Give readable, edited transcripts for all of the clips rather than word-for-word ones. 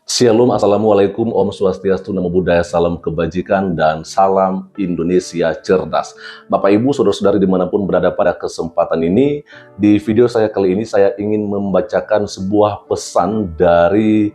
Shalom, Assalamualaikum, Om Swastiastu, Namo Buddhaya, salam kebajikan, dan salam Indonesia cerdas. Bapak Ibu, saudara-saudari dimanapun berada pada kesempatan ini, di video saya kali ini saya ingin membacakan sebuah pesan dari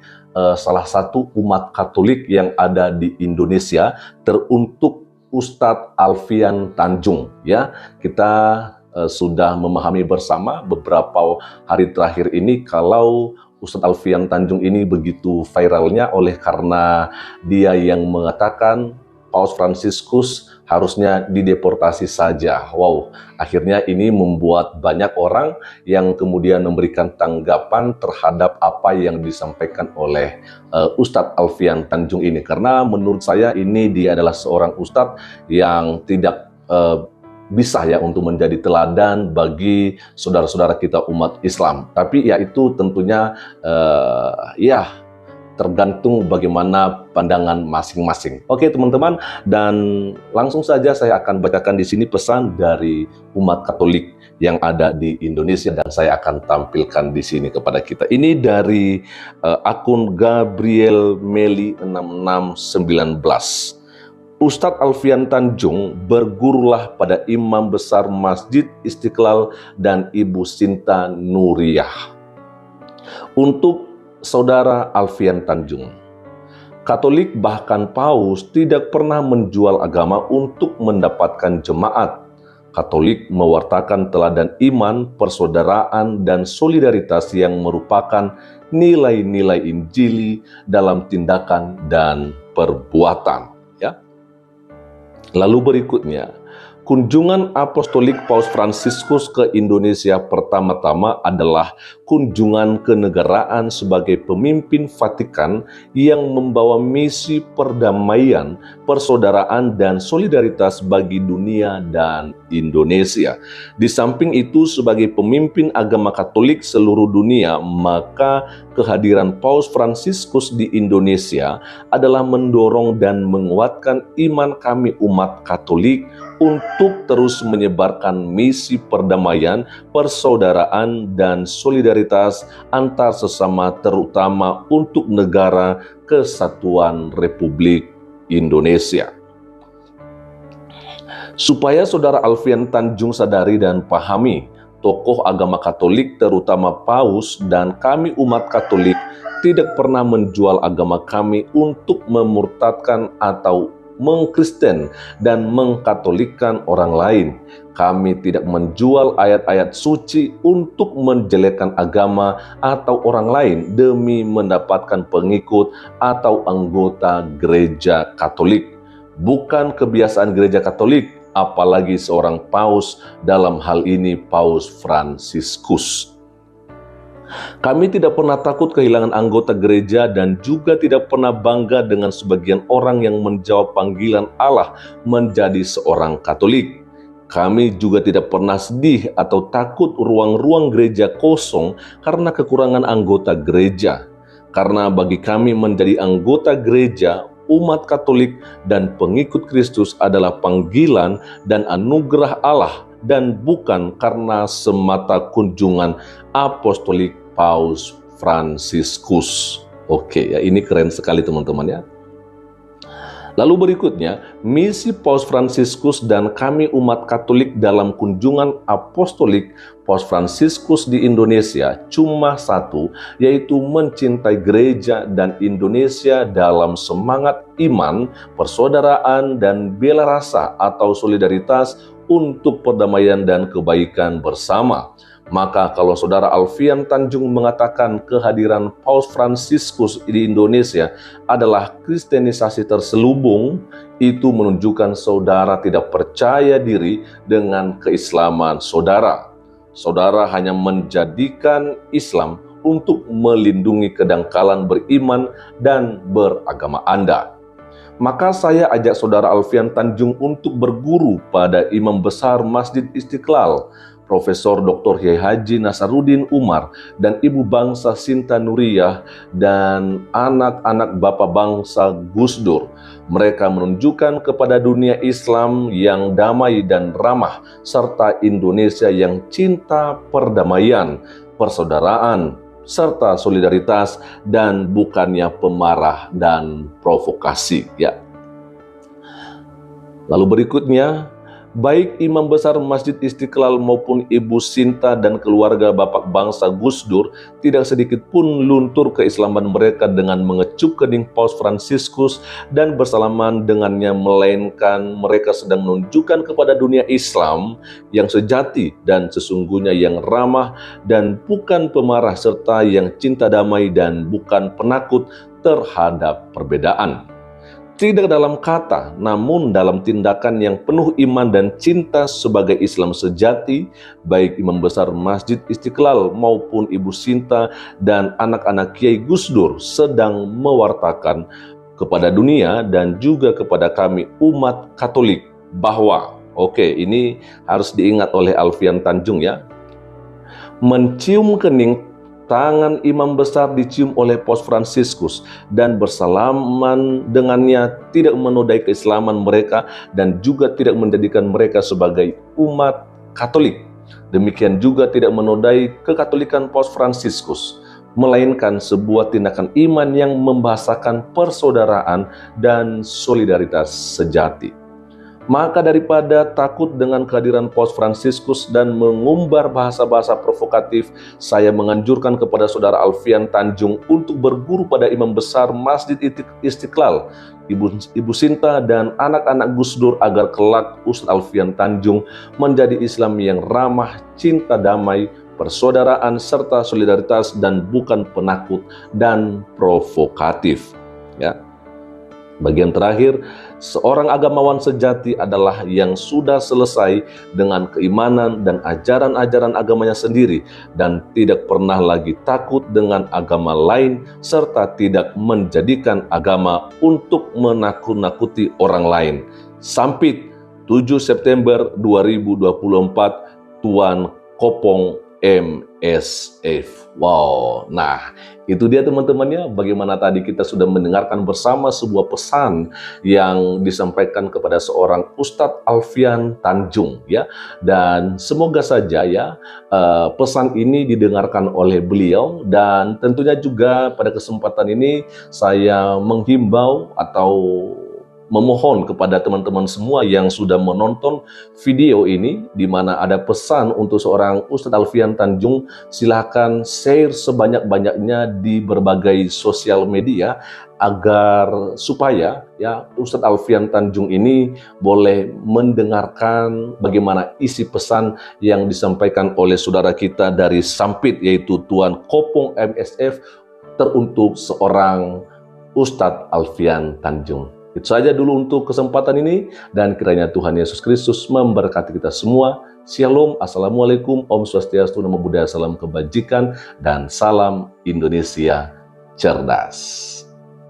salah satu umat Katolik yang ada di Indonesia, teruntuk Ustadz Alfian Tanjung. Ya, kita sudah memahami bersama beberapa hari terakhir ini kalau Ustadz Alfian Tanjung ini begitu viralnya oleh karena dia yang mengatakan Paus Fransiskus harusnya dideportasi saja. Wow, akhirnya ini membuat banyak orang yang kemudian memberikan tanggapan terhadap apa yang disampaikan oleh Ustadz Alfian Tanjung ini. Karena menurut saya ini dia adalah seorang Ustadz yang tidak bisa ya untuk menjadi teladan bagi saudara-saudara kita umat Islam. Tapi ya itu tentunya ya tergantung bagaimana pandangan masing-masing. Oke teman-teman, dan langsung saja saya akan bacakan di sini pesan dari umat Katolik yang ada di Indonesia dan saya akan tampilkan di sini kepada kita. Ini dari akun Gabriel Meli 6619. Ustadz Alfian Tanjung, bergurulah pada Imam Besar Masjid Istiqlal dan Ibu Sinta Nuriyah. Untuk Saudara Alfian Tanjung, Katolik bahkan Paus tidak pernah menjual agama untuk mendapatkan jemaat. Katolik mewartakan teladan iman, persaudaraan, dan solidaritas yang merupakan nilai-nilai Injili dalam tindakan dan perbuatan. Lalu berikutnya, kunjungan apostolik Paus Fransiskus ke Indonesia pertama-tama adalah kunjungan kenegaraan sebagai pemimpin Vatikan yang membawa misi perdamaian, persaudaraan, dan solidaritas bagi dunia dan Indonesia. Di samping itu, sebagai pemimpin agama Katolik seluruh dunia, maka kehadiran Paus Fransiskus di Indonesia adalah mendorong dan menguatkan iman kami umat Katolik untuk terus menyebarkan misi perdamaian, persaudaraan, dan solidaritas antar sesama, terutama untuk negara kesatuan Republik Indonesia. Supaya Saudara Alfian Tanjung sadari dan pahami, tokoh agama Katolik terutama Paus dan kami umat Katolik tidak pernah menjual agama kami untuk memurtadkan atau mengkristen dan mengkatolikkan orang lain. Kami tidak menjual ayat-ayat suci untuk menjelekkan agama atau orang lain demi mendapatkan pengikut atau anggota gereja Katolik. Bukan kebiasaan gereja Katolik, apalagi seorang paus, dalam hal ini Paus Fransiskus. Kami tidak pernah takut kehilangan anggota gereja dan juga tidak pernah bangga dengan sebagian orang yang menjawab panggilan Allah menjadi seorang Katolik. Kami juga tidak pernah sedih atau takut ruang-ruang gereja kosong karena kekurangan anggota gereja. Karena bagi kami menjadi anggota gereja, umat Katolik dan pengikut Kristus adalah panggilan dan anugerah Allah dan bukan karena semata kunjungan apostolik Paus Fransiskus. Oke, ya ini keren sekali teman-teman ya. Lalu berikutnya, misi Paus Fransiskus dan kami umat Katolik dalam kunjungan apostolik Paus Fransiskus di Indonesia cuma satu, yaitu mencintai gereja dan Indonesia dalam semangat iman, persaudaraan, dan bela rasa atau solidaritas untuk perdamaian dan kebaikan bersama. Maka kalau Saudara Alfian Tanjung mengatakan kehadiran Paus Fransiskus di Indonesia adalah kristenisasi terselubung, itu menunjukkan saudara tidak percaya diri dengan keislaman saudara. Saudara hanya menjadikan Islam untuk melindungi kedangkalan beriman dan beragama Anda. Maka saya ajak Saudara Alfian Tanjung untuk berguru pada Imam Besar Masjid Istiqlal, Profesor Dr. Kiai Haji Nasaruddin Umar, dan Ibu Bangsa Sinta Nuriyah, dan anak-anak Bapak Bangsa Gus Dur. Mereka menunjukkan kepada dunia Islam yang damai dan ramah, serta Indonesia yang cinta perdamaian, persaudaraan, serta solidaritas dan bukannya pemarah dan provokasi, ya. Lalu berikutnya, baik Imam Besar Masjid Istiqlal maupun Ibu Sinta dan keluarga Bapak Bangsa Gus Dur tidak sedikit pun luntur keislaman mereka dengan mengecup kening Paus Fransiskus dan bersalaman dengannya, melainkan mereka sedang menunjukkan kepada dunia Islam yang sejati dan sesungguhnya, yang ramah dan bukan pemarah, serta yang cinta damai dan bukan penakut terhadap perbedaan. Tidak dalam kata, namun dalam tindakan yang penuh iman dan cinta sebagai Islam sejati, baik Imam Besar Masjid Istiqlal maupun Ibu Sinta dan anak-anak Kiai Gus Dur sedang mewartakan kepada dunia dan juga kepada kami umat Katolik bahwa, ini harus diingat oleh Alfian Tanjung, ya, mencium kening tangan imam besar dicium oleh Paus Fransiskus dan bersalaman dengannya tidak menodai keislaman mereka dan juga tidak menjadikan mereka sebagai umat Katolik. Demikian juga tidak menodai kekatolikan Paus Fransiskus, melainkan sebuah tindakan iman yang membahasakan persaudaraan dan solidaritas sejati. Maka daripada takut dengan kehadiran Paus Fransiskus dan mengumbar bahasa-bahasa provokatif, saya menganjurkan kepada saudara Alfian Tanjung untuk berguru pada Imam Besar Masjid Istiqlal, Ibu Sinta dan anak-anak Gus Dur agar kelak Ustadz Alfian Tanjung menjadi Islam yang ramah, cinta damai, persaudaraan, serta solidaritas dan bukan penakut dan provokatif, ya. Bagian terakhir, seorang agamawan sejati adalah yang sudah selesai dengan keimanan dan ajaran-ajaran agamanya sendiri dan tidak pernah lagi takut dengan agama lain serta tidak menjadikan agama untuk menakut-nakuti orang lain. Sampit 7 September 2024, Tuan Kopong MSF. Wow, nah itu dia teman-temannya, bagaimana tadi kita sudah mendengarkan bersama sebuah pesan yang disampaikan kepada seorang Ustadz Alfian Tanjung, ya. Dan semoga saja, ya, pesan ini didengarkan oleh beliau. Dan tentunya juga pada kesempatan ini saya menghimbau atau memohon kepada teman-teman semua yang sudah menonton video ini, di mana ada pesan untuk seorang Ustadz Alfian Tanjung, silahkan share sebanyak-banyaknya di berbagai sosial media agar supaya, ya, Ustadz Alfian Tanjung ini boleh mendengarkan bagaimana isi pesan yang disampaikan oleh saudara kita dari Sampit, yaitu Tuan Kopong MSF, teruntuk seorang Ustadz Alfian Tanjung. Itu saja dulu untuk kesempatan ini, dan kiranya Tuhan Yesus Kristus memberkati kita semua. Shalom, Assalamualaikum, Om Swastiastu, Namo Buddhaya, salam kebajikan, dan salam Indonesia cerdas.